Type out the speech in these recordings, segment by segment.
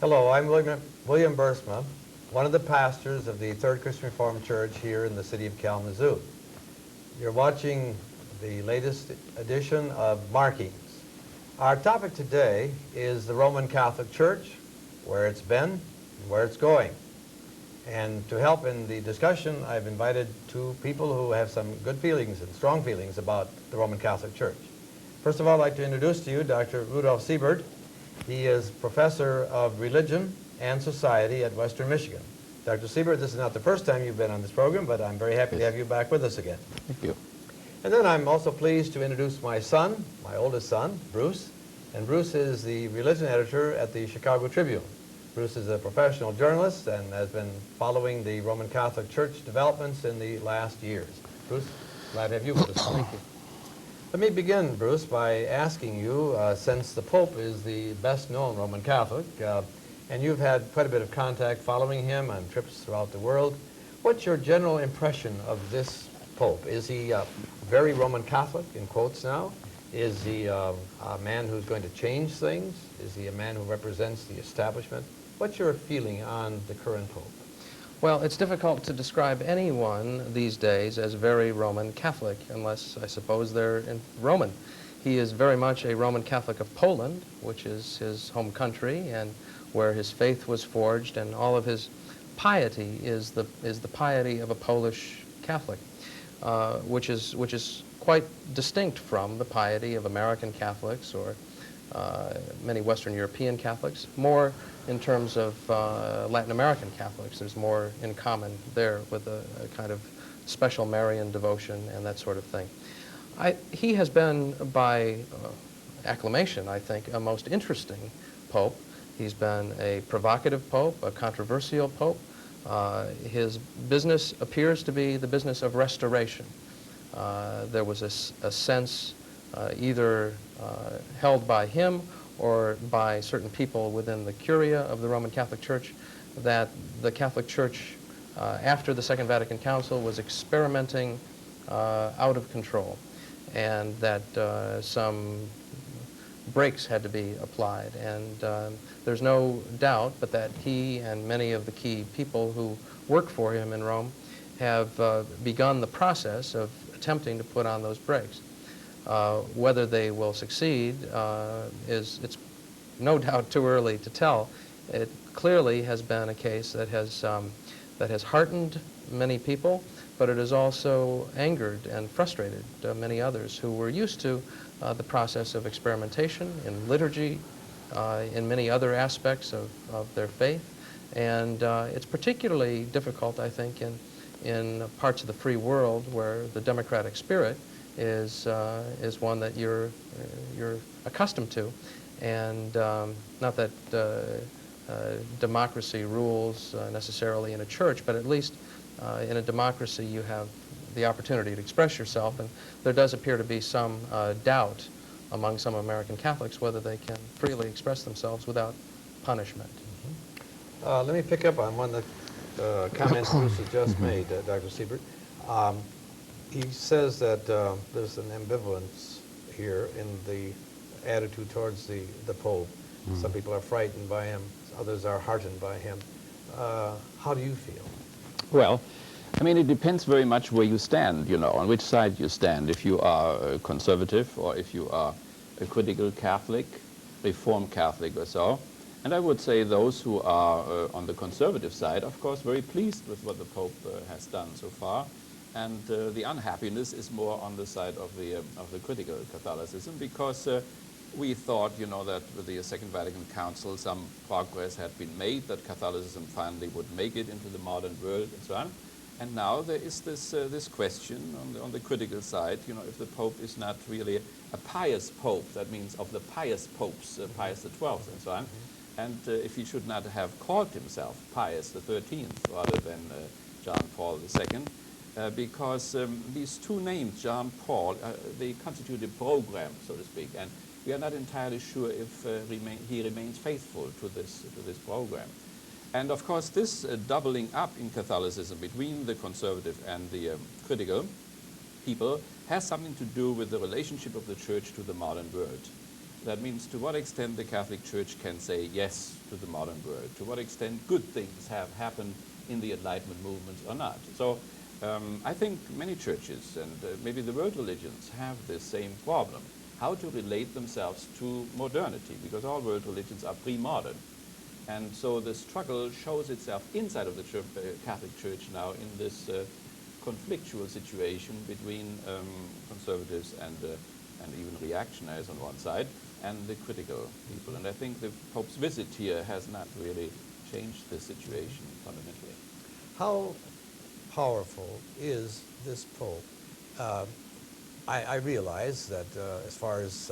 Hello, I'm William Buursma, one of the pastors of the Third Christian Reformed Church here in the city of Kalamazoo. You're watching the latest edition of Markings. Our topic today is the Roman Catholic Church, where it's been and where it's going. And to help in the discussion, I've invited two people who have some good feelings and strong feelings about the Roman Catholic Church. First of all, I'd like to introduce to you Dr. Rudolf Siebert. He is professor of religion and society at Western Michigan. Dr. Siebert, this is not the first time you've been on this program, but I'm very happy to have you back with us again. Thank you. And then I'm also pleased to introduce my son, my oldest son, Bruce. And Bruce is the religion editor at the Chicago Tribune. Bruce is a professional journalist and has been following the Roman Catholic Church developments in the last years. Bruce, glad to have you with us. Thank you. Let me begin, Bruce, by asking you, since the Pope is the best-known Roman Catholic, and you've had quite a bit of contact following him on trips throughout the world, what's your general impression of this Pope? Is he very Roman Catholic, in quotes now? Is he a man who's going to change things? Is he a man who represents the establishment? What's your feeling on the current Pope? Well, it's difficult to describe anyone these days as very Roman Catholic, unless I suppose they're Roman. He is very much a Roman Catholic of Poland, which is his home country and where his faith was forged, and all of his piety is the piety of a Polish Catholic, which is quite distinct from the piety of American Catholics or many Western European Catholics. More in terms of Latin American Catholics, there's more in common there with a kind of special Marian devotion and that sort of thing. He has been, by acclamation, I think, a most interesting Pope. He's been a provocative Pope, a controversial Pope. His business appears to be the business of restoration. There was a sense either held by him or by certain people within the curia of the Roman Catholic Church that the Catholic Church, after the Second Vatican Council, was experimenting out of control, and that some brakes had to be applied. And there's no doubt but that he and many of the key people who work for him in Rome have begun the process of attempting to put on those brakes. Whether they will succeed it's no doubt too early to tell. It clearly has been a case that has heartened many people, but it has also angered and frustrated many others who were used to the process of experimentation in liturgy, in many other aspects of their faith. And it's particularly difficult, I think, in parts of the free world where the democratic spirit is one that you're accustomed to, and not that democracy rules necessarily in a church, but at least in a democracy you have the opportunity to express yourself, and there does appear to be some doubt among some American Catholics whether they can freely express themselves without punishment. Let me pick up on one of the comments Bruce has just made, Dr. Siebert. He says that there's an ambivalence here in the attitude towards the Pope. Some people are frightened by him, others are heartened by him. How do you feel? Well, I mean, it depends very much where you stand, you know, on which side you stand. If you are a conservative or if you are a critical Catholic, Reformed Catholic or so. And I would say those who are on the conservative side, of course, very pleased with what the Pope has done so far. And the unhappiness is more on the side of the critical Catholicism, because we thought, you know, that with the Second Vatican Council some progress had been made, that Catholicism finally would make it into the modern world and so on. And now there is this question on the critical side, you know, if the Pope is not really a pious Pope, that means of the pious popes, Pius XII and so on, and if he should not have called himself Pius XIII rather than John Paul II. Because these two names, John Paul, they constitute a program, so to speak, and we are not entirely sure if he remains faithful to this program. And of course, this doubling up in Catholicism between the conservative and the critical people has something to do with the relationship of the Church to the modern world. That means to what extent the Catholic Church can say yes to the modern world, to what extent good things have happened in the Enlightenment movements or not. So I think many churches and maybe the world religions have the same problem, how to relate themselves to modernity, because all world religions are pre-modern. And so the struggle shows itself inside of the Catholic Church now in this conflictual situation between conservatives and even reactionaries on one side, and the critical people. And I think the Pope's visit here has not really changed the situation fundamentally. How powerful is this Pope? I realize that as far as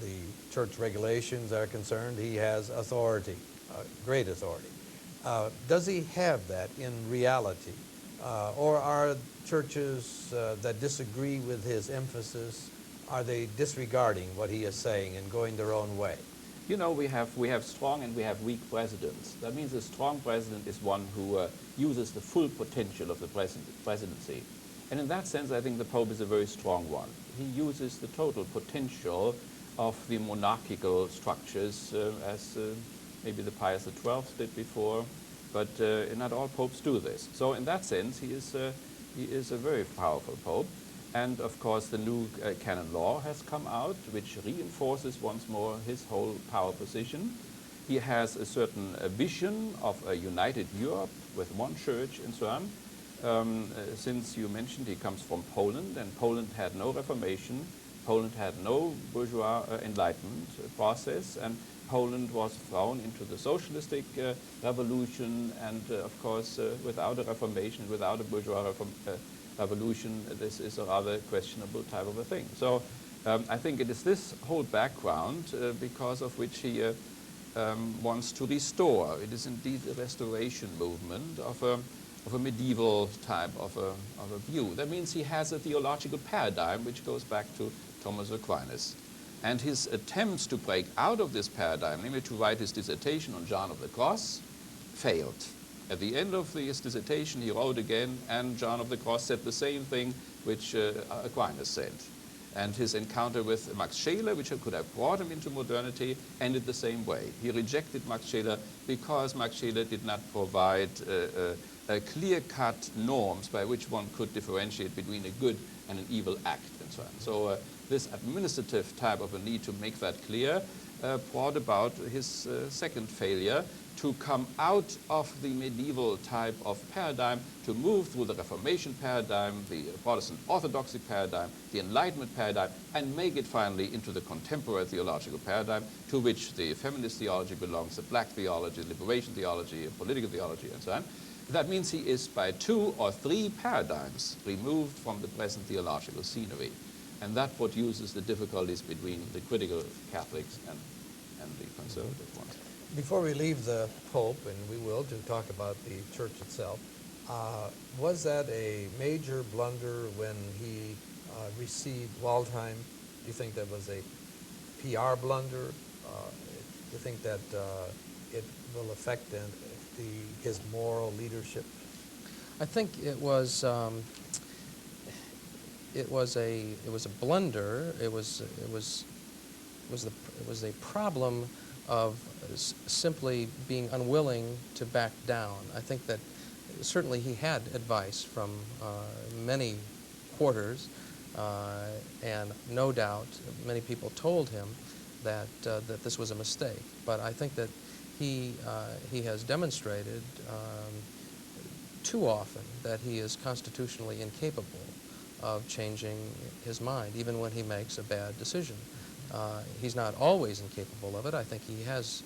the church regulations are concerned, he has authority, great authority. Does he have that in reality? Or are churches that disagree with his emphasis, are they disregarding what he is saying and going their own way? You know, we have strong and we have weak presidents. That means a strong president is one who uses the full potential of the presidency. And in that sense, I think the Pope is a very strong one. He uses the total potential of the monarchical structures as maybe the Pius XII did before, but not all popes do this. So in that sense, he is a very powerful Pope. And of course, the new canon law has come out, which reinforces once more his whole power position. He has a certain vision of a united Europe with one church and so on. Since you mentioned he comes from Poland, and Poland had no Reformation, Poland had no bourgeois enlightenment process, and Poland was thrown into the socialistic revolution, and of course, without a Reformation, without a bourgeois revolution, this is a rather questionable type of a thing. So I think it is this whole background because of which he wants to restore. It is indeed a restoration movement of a medieval type of a view. That means he has a theological paradigm which goes back to Thomas Aquinas. And his attempts to break out of this paradigm, namely to write his dissertation on John of the Cross, failed. At the end of his dissertation, he wrote again, and John of the Cross said the same thing which Aquinas said. And his encounter with Max Scheler, which could have brought him into modernity, ended the same way. He rejected Max Scheler because Max Scheler did not provide clear-cut norms by which one could differentiate between a good and an evil act and so on. So this administrative type of a need to make that clear brought about his second failure to come out of the medieval type of paradigm, to move through the Reformation paradigm, the Protestant orthodoxy paradigm, the Enlightenment paradigm, and make it finally into the contemporary theological paradigm to which the feminist theology belongs, the black theology, liberation theology, political theology, and so on. That means he is by 2 or 3 paradigms removed from the present theological scenery. And that produces the difficulties between the critical Catholics and the conservative ones. Before we leave the Pope, and we will, to talk about the church itself, was that a major blunder when he received Waldheim? Do you think that was a PR blunder? Do you think that it will affect his moral leadership? I think it was a blunder. It was a problem of simply being unwilling to back down. I think that certainly he had advice from many quarters, and no doubt many people told him that this was a mistake. But I think that he has demonstrated too often that he is constitutionally incapable of changing his mind, even when he makes a bad decision. He's not always incapable of it. I think he has,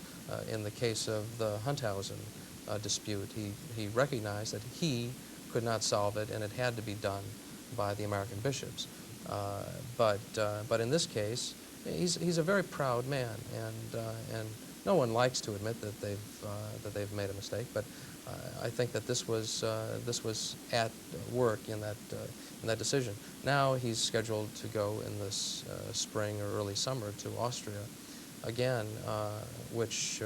in the case of the Hunthausen dispute, he recognized that he could not solve it, and it had to be done by the American bishops. But in this case, he's a very proud man, and no one likes to admit that they've made a mistake. But I think that this was at work in that decision. Now he's scheduled to go in this spring or early summer to Austria again, which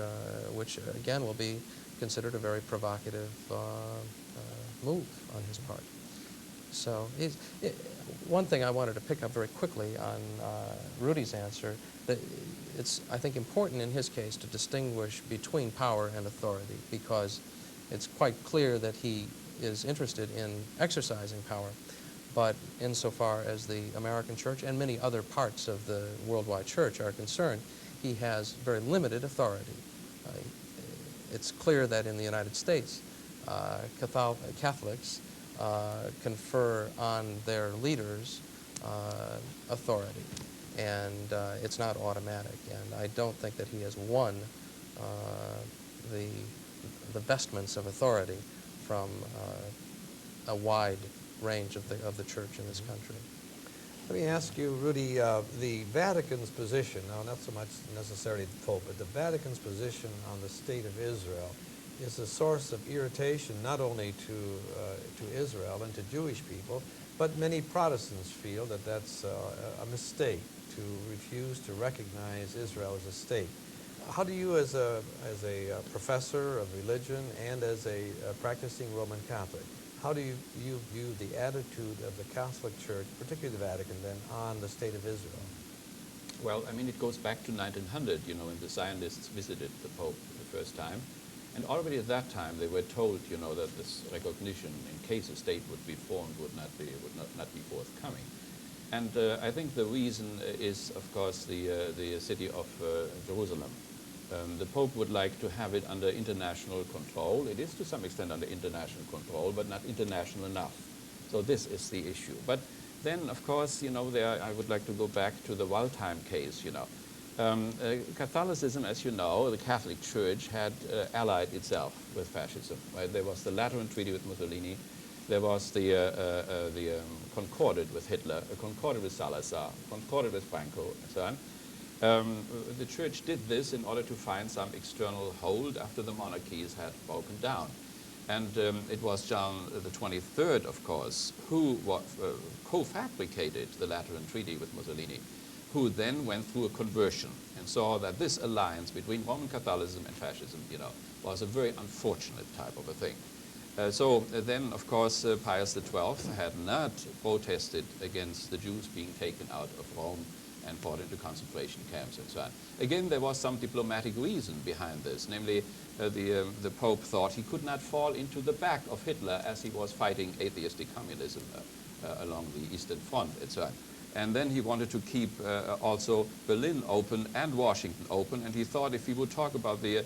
again will be considered a very provocative move on his part. So one thing I wanted to pick up very quickly on Rudy's answer, that it's, I think, important in his case to distinguish between power and authority, because it's quite clear that he is interested in exercising power. But insofar as the American church and many other parts of the worldwide church are concerned, he has very limited authority. It's clear that in the United States, Catholics confer on their leaders authority, and it's not automatic. And I don't think that he has won the vestments of authority from a wide range of the church in this country. Let me ask you, Rudy, the Vatican's position, now not so much necessarily the Pope, but the Vatican's position on the state of Israel is a source of irritation not only to Israel and to Jewish people, but many Protestants feel that that's a mistake to refuse to recognize Israel as a state. How do you, as a professor of religion and as a practicing Roman Catholic, how do you view the attitude of the Catholic Church, particularly the Vatican, then, on the state of Israel? Well, I mean, it goes back to 1900, you know, when the Zionists visited the Pope the first time. And already at that time, they were told, you know, that this recognition, in case a state would be formed, would not be forthcoming. And I think the reason is, of course, the city of Jerusalem. The Pope would like to have it under international control. It is to some extent under international control, but not international enough. So this is the issue. But then, of course, you know, I would like to go back to the Waldheim case, you know. Catholicism, as you know, the Catholic Church had allied itself with fascism. Right? There was the Lateran Treaty with Mussolini. There was the concorded with Hitler, concorded with Salazar, concorded with Franco, and so on. The Church did this in order to find some external hold after the monarchies had broken down. And it was John the 23rd, of course, who co-fabricated the Lateran Treaty with Mussolini, who then went through a conversion and saw that this alliance between Roman Catholicism and fascism, you know, was a very unfortunate type of a thing. So then, of course, Pius XII had not protested against the Jews being taken out of Rome and brought into concentration camps and so on. Again, there was some diplomatic reason behind this, namely the Pope thought he could not fall into the back of Hitler as he was fighting atheistic communism along the Eastern Front and so on. And then he wanted to keep also Berlin open and Washington open, and he thought if he would talk about the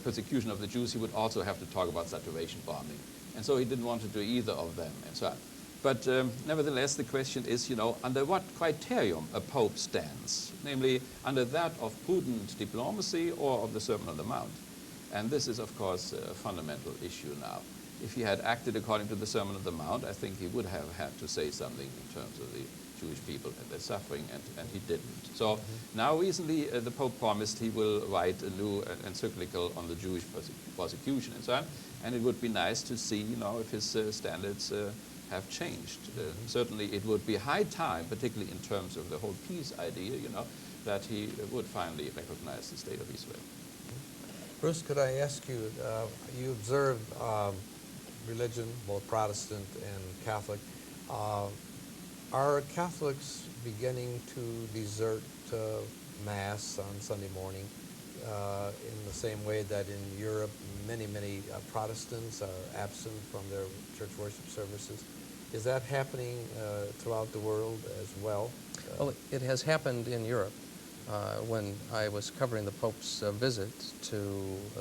persecution of the Jews, he would also have to talk about saturation bombing. And so he didn't want to do either of them and so on. But nevertheless, the question is, you know, under what criterion a pope stands, namely under that of prudent diplomacy or of the Sermon on the Mount. And this is, of course, a fundamental issue now. If he had acted according to the Sermon on the Mount, I think he would have had to say something in terms of the Jewish people and their suffering, and he didn't. So now recently the Pope promised he will write a new encyclical on the Jewish persecution and so on, and it would be nice to see, you know, if his standards have changed. Certainly it would be high time, particularly in terms of the whole peace idea, you know, that he would finally recognize the state of Israel. Bruce, could I ask you, you observe religion, both Protestant and Catholic. Are Catholics beginning to desert Mass on Sunday morning in the same way that in Europe many Protestants are absent from their church worship services? Is that happening throughout the world as well? Well, it has happened in Europe. When I was covering the Pope's visit to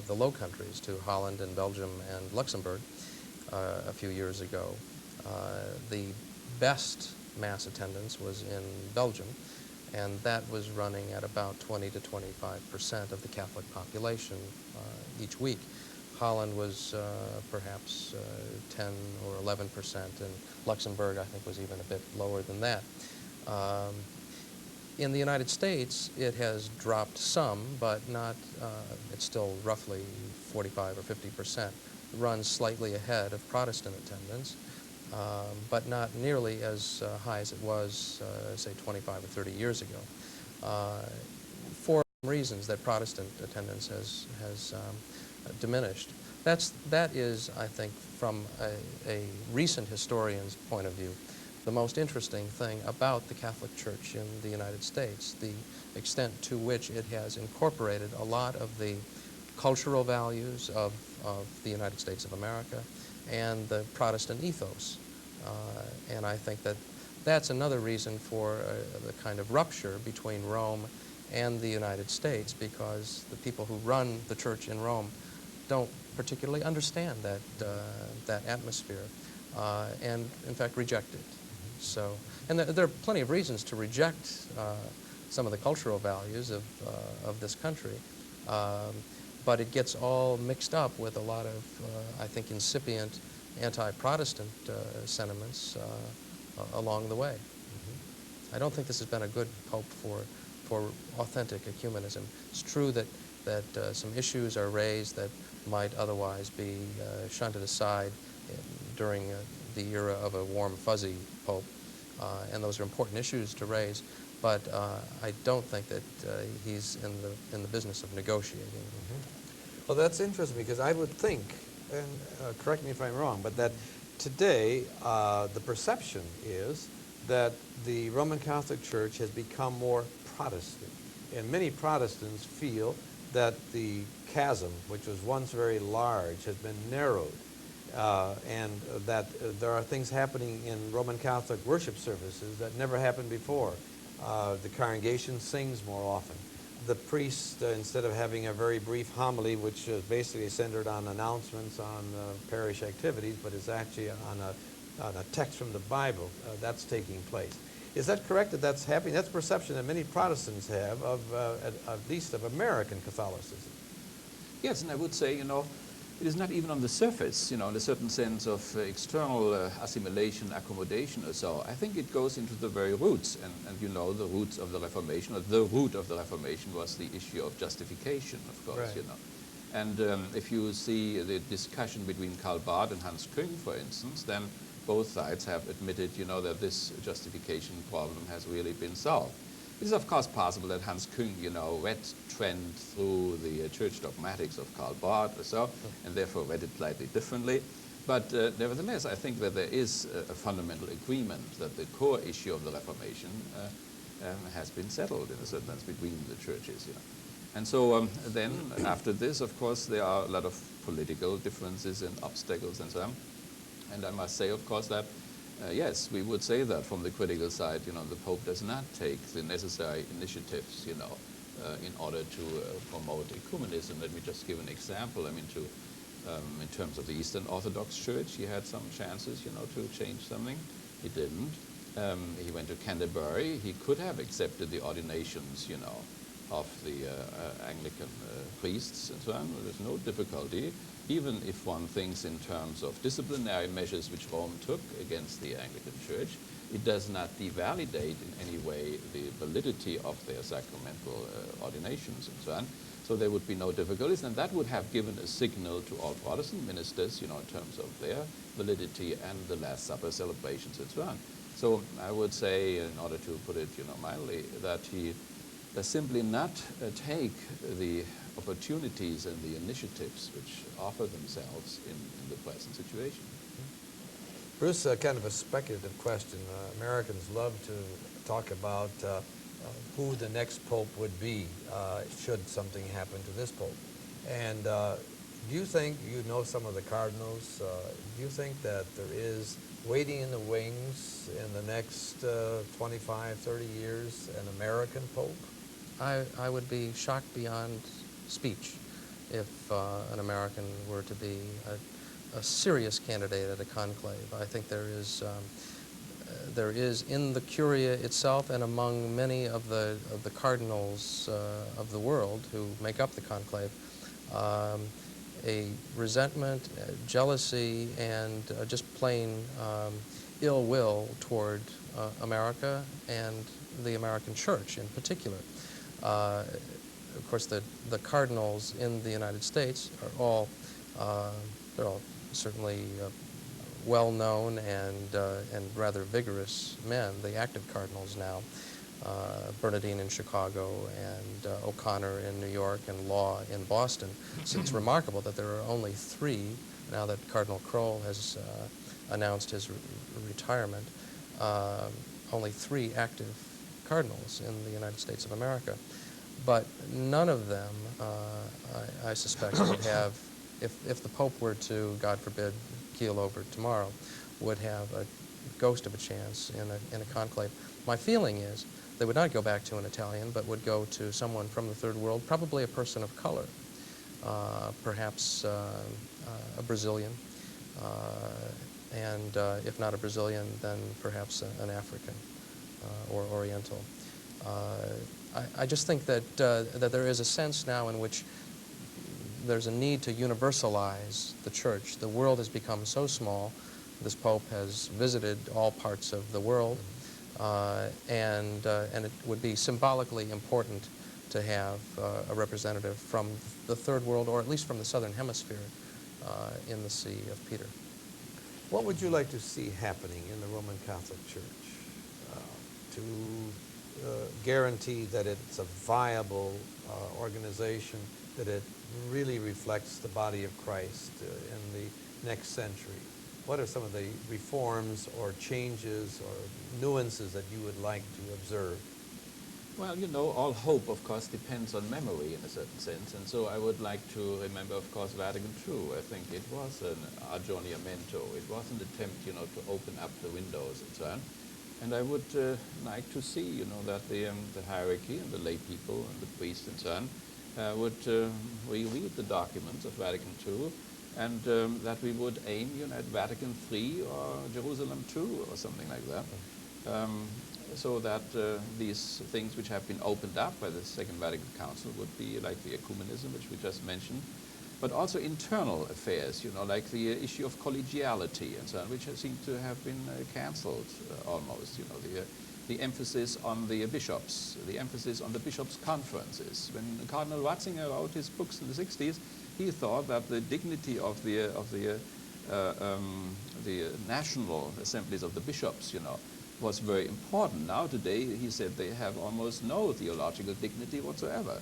the Low Countries, to Holland and Belgium and Luxembourg a few years ago, the best Mass attendance was in Belgium, and that was running at about 20 to 25% of the Catholic population each week. Holland was perhaps 10 or 11%, and Luxembourg, I think, was even a bit lower than that. In the United States, it has dropped some, but not, it's still roughly 45 or 50%. Runs slightly ahead of Protestant attendance, but not nearly as high as it was, say, 25 or 30 years ago. For reasons that Protestant attendance has diminished. That is, I think, from a recent historian's point of view, the most interesting thing about the Catholic Church in the United States, the extent to which it has incorporated a lot of the cultural values of the United States of America and the Protestant ethos. And I think that that's another reason for the kind of rupture between Rome and the United States, because the people who run the church in Rome don't particularly understand that atmosphere and, in fact, reject it. So, and there are plenty of reasons to reject some of the cultural values of this country, but it gets all mixed up with a lot of, I think, incipient anti-Protestant sentiments along the way. I don't think this has been a good pope for authentic ecumenism. It's true that some issues are raised that might otherwise be shunted aside during the era of a warm, fuzzy pope, and those are important issues to raise, but I don't think that he's in the business of negotiating. Well, that's interesting, because I would think, and correct me if I'm wrong, but that today the perception is that the Roman Catholic Church has become more Protestant, and many Protestants feel that the chasm, which was once very large, has been narrowed, and that there are things happening in Roman Catholic worship services that never happened before. The congregation sings more often. The priest, instead of having a very brief homily, which is basically centered on announcements on parish activities, but is actually on a text from the Bible, that's taking place. Is that correct, that that's happening? That's a perception that many Protestants have of, at least of American Catholicism. Yes, and I would say, it is not even on the surface, in a certain sense of external assimilation, accommodation or so. I think it goes into the very roots, and the roots of the Reformation, or the root of the Reformation was the issue of justification, of course, Right. And if you see the discussion between Karl Barth and Hans Küng, for instance, then both sides have admitted, that this justification problem has really been solved. It is, of course, possible that Hans Küng, read Trent through the church dogmatics of Karl Barth or so, and therefore read it slightly differently. But nevertheless, I think that there is a fundamental agreement that the core issue of the Reformation has been settled in a certain sense between the churches. And so then, after this, of course, there are a lot of political differences and obstacles and so on. And I must say, of course, that yes, we would say that from the critical side, the Pope does not take the necessary initiatives, in order to promote ecumenism. Let me just give an example. I mean, in terms of the Eastern Orthodox Church, he had some chances, to change something. He didn't. He went to Canterbury. He could have accepted the ordinations, of the Anglican priests and so on. There's no difficulty. Even if one thinks in terms of disciplinary measures which Rome took against the Anglican Church, it does not devalidate in any way the validity of their sacramental ordinations and so on. So there would be no difficulties, and that would have given a signal to all Protestant ministers, in terms of their validity and the Last Supper celebrations and so on. So I would say, in order to put it, mildly, that he does simply not take the opportunities and the initiatives which offer themselves in the present situation. Bruce, kind of a speculative question. Americans love to talk about who the next pope would be should something happen to this pope. And do you think, some of the cardinals, do you think that there is waiting in the wings in the next 25, 30 years an American pope? I would be shocked beyond speech if an American were to be a serious candidate at a conclave. I think there is in the Curia itself and among many of the cardinals of the world who make up the conclave a resentment, jealousy, and just plain ill will toward America and the American Church in particular. Of course, the cardinals in the United States are all they're all certainly well-known and rather vigorous men, the active cardinals now. Bernardine in Chicago, and O'Connor in New York, and Law in Boston. So it's remarkable that there are only 3, now that Cardinal Kroll has announced his retirement, only 3 active cardinals in the United States of America. But none of them, I suspect, would have, if the Pope were to, God forbid, keel over tomorrow, would have a ghost of a chance in a conclave. My feeling is they would not go back to an Italian, but would go to someone from the Third World, probably a person of color, perhaps a Brazilian, and if not a Brazilian, then perhaps an African or Oriental. I just think that, that there is a sense now in which there's a need to universalize the church. The world has become so small. This Pope has visited all parts of the world, and it would be symbolically important to have a representative from the Third World, or at least from the Southern Hemisphere, in the See of Peter. What would you like to see happening in the Roman Catholic Church to guarantee that it's a viable organization, that it really reflects the body of Christ in the next century? What are some of the reforms or changes or nuances that you would like to observe? Well, you know, all hope, of course, depends on memory in a certain sense. And so I would like to remember, of course, Vatican II. I think it was an aggiornamento. It was an attempt, you know, to open up the windows and so on. And I would like to see, you know, that the hierarchy and the lay people and the priests and so on would reread the documents of Vatican II, and that we would aim, you know, at Vatican III or Jerusalem II or something like that. So that these things which have been opened up by the Second Vatican Council would be like the ecumenism, which we just mentioned, but also internal affairs, you know, like the issue of collegiality and so on, which seem to have been cancelled almost, you know, the emphasis on the bishops, the emphasis on the bishops' conferences. When Cardinal Ratzinger wrote his books in the 60s, he thought that the dignity of the national assemblies of the bishops, you know, was very important. Now today, he said, they have almost no theological dignity whatsoever.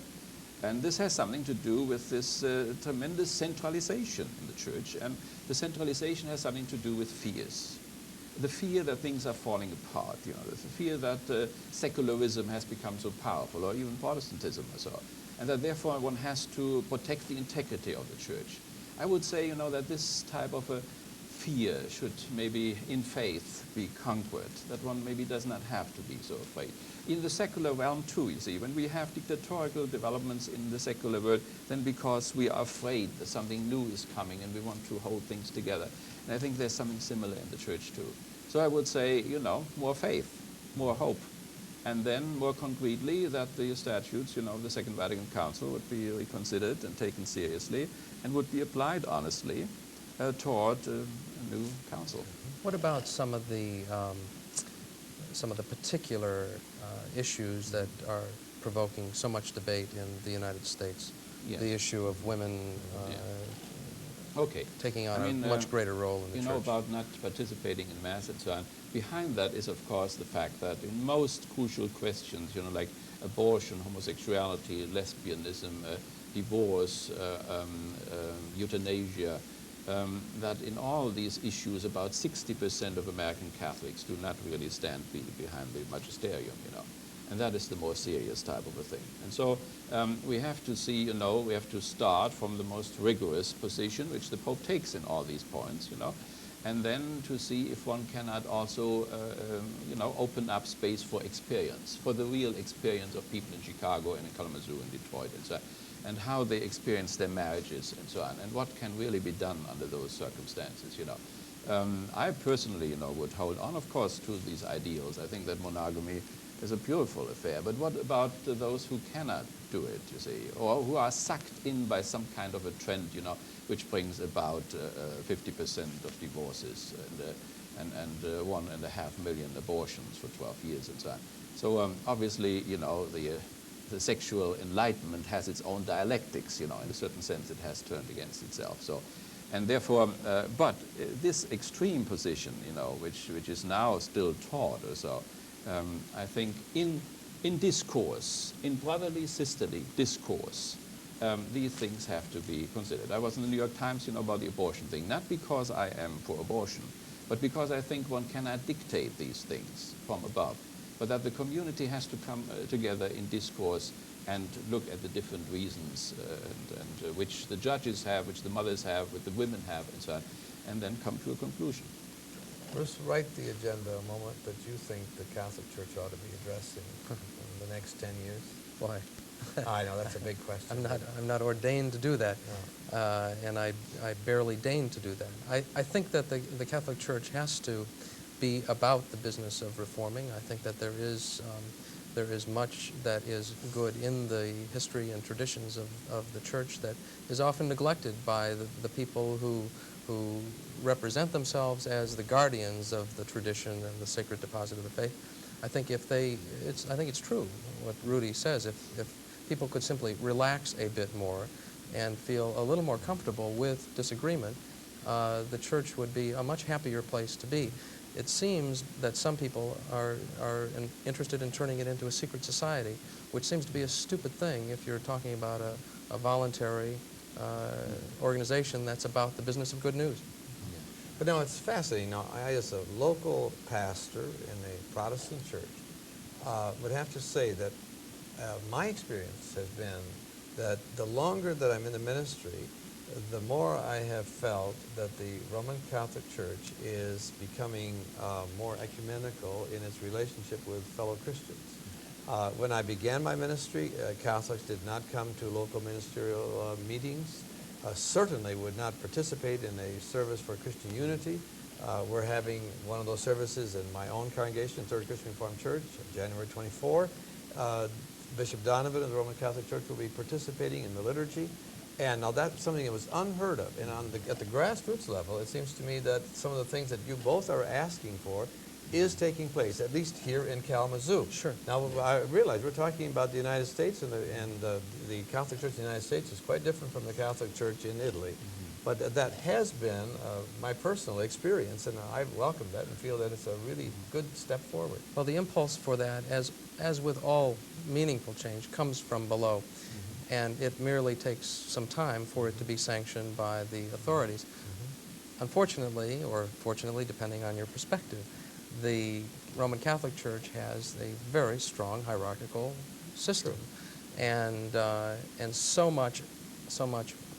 And this has something to do with this tremendous centralization in the church. And the centralization has something to do with fears. The fear that things are falling apart, you know, the fear that secularism has become so powerful, or even Protestantism or so, and that therefore one has to protect the integrity of the church. I would say, you know, that this type of a fear should maybe in faith be conquered, that one maybe does not have to be so afraid. In the secular realm too, you see, when we have dictatorial developments in the secular world, then because we are afraid that something new is coming and we want to hold things together. And I think there's something similar in the church too. So I would say, you know, more faith, more hope, and then more concretely that the statutes, you know, of the Second Vatican Council would be reconsidered and taken seriously and would be applied honestly toward a new council. What about some of the particular issues that are provoking so much debate in the United States? Yes. The issue of women taking on a much greater role in the church. You know, about not participating in Mass and so on. Behind that is, of course, the fact that in most crucial questions, you know, like abortion, homosexuality, lesbianism, divorce, euthanasia, that in all these issues, about 60% of American Catholics do not really stand behind the magisterium, you know. And that is the more serious type of a thing. And so we have to see, you know, we have to start from the most rigorous position, which the Pope takes in all these points, you know, and then to see if one cannot also, you know, open up space for experience, for the real experience of people in Chicago and in Kalamazoo and Detroit and so on, and how they experience their marriages and so on, and what can really be done under those circumstances, you know. I personally, you know, would hold on, of course, to these ideals. I think that monogamy is a beautiful affair, but what about those who cannot do it, you see, or who are sucked in by some kind of a trend, you know, which brings about 50% of divorces and 1.5 million abortions for 12 years and so on. So obviously, you know, the sexual enlightenment has its own dialectics, you know, in a certain sense it has turned against itself. So, and therefore, but this extreme position, you know, which is now still taught or so, I think in in discourse, in brotherly, sisterly discourse, these things have to be considered. I was in the New York Times, about the abortion thing, not because I am for abortion, but because I think one cannot dictate these things from above, but that the community has to come together in discourse and look at the different reasons and which the judges have, which the mothers have, which the women have, and so on, and then come to a conclusion. Bruce, write the agenda a moment that you think the Catholic Church ought to be addressing in the next 10 years. Why? I know, that's a big question. I'm not ordained to do that, No. and I barely deign to do that. I think that the Catholic Church has to be about the business of reforming. I think that there is much that is good in the history and traditions of the Church that is often neglected by the people who represent themselves as the guardians of the tradition and the sacred deposit of the faith. I think I think it's true what Rudy says. If people could simply relax a bit more and feel a little more comfortable with disagreement, the Church would be a much happier place to be. It seems that some people are interested in turning it into a secret society, which seems to be a stupid thing if you're talking about a voluntary organization that's about the business of good news. But now it's fascinating. Now, I, as a local pastor in a Protestant church, would have to say that my experience has been that the longer that I'm in the ministry, the more I have felt that the Roman Catholic Church is becoming more ecumenical in its relationship with fellow Christians. When I began my ministry, Catholics did not come to local ministerial meetings, certainly would not participate in a service for Christian unity. We're having one of those services in my own congregation, Third Christian Reformed Church, January 24. Bishop Donovan of the Roman Catholic Church will be participating in the liturgy. And now that's something that was unheard of. And at the grassroots level, it seems to me that some of the things that you both are asking for is taking place, at least here in Kalamazoo. Sure. Now, I realize we're talking about the United States, and the Catholic Church in the United States is quite different from the Catholic Church in Italy. Mm-hmm. But that has been my personal experience, and I welcome that and feel that it's a really good step forward. Well, the impulse for that, as with all meaningful change, comes from below. Mm-hmm. And it merely takes some time for it to be sanctioned by the authorities. Mm-hmm. Unfortunately, or fortunately, depending on your perspective, the Roman Catholic Church has a very strong hierarchical system, and so much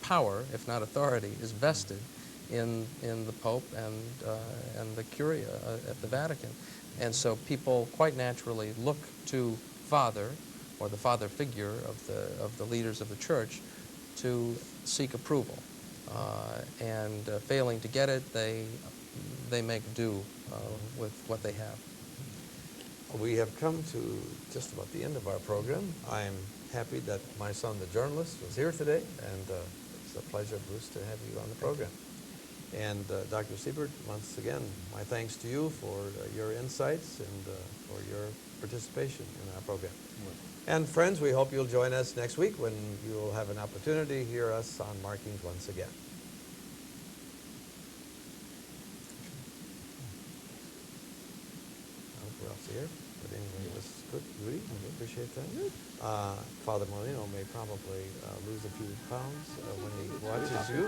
power, if not authority, is vested in the Pope and the Curia at the Vatican, and so people quite naturally look to Father, or the Father figure of the leaders of the Church, to seek approval, and failing to get it, they make do with what they have. We have come to just about the end of our program. I'm happy that my son, the journalist, was here today, and it's a pleasure, Bruce, to have you on the program. And Dr. Siebert, once again, my thanks to you for your insights and for your participation in our program. And friends, we hope you'll join us next week when you'll have an opportunity to hear us on Markings once again. We're off the air, but anyway, it was good. Rudy, I appreciate that. Father Molino may probably lose a few pounds when he watches you.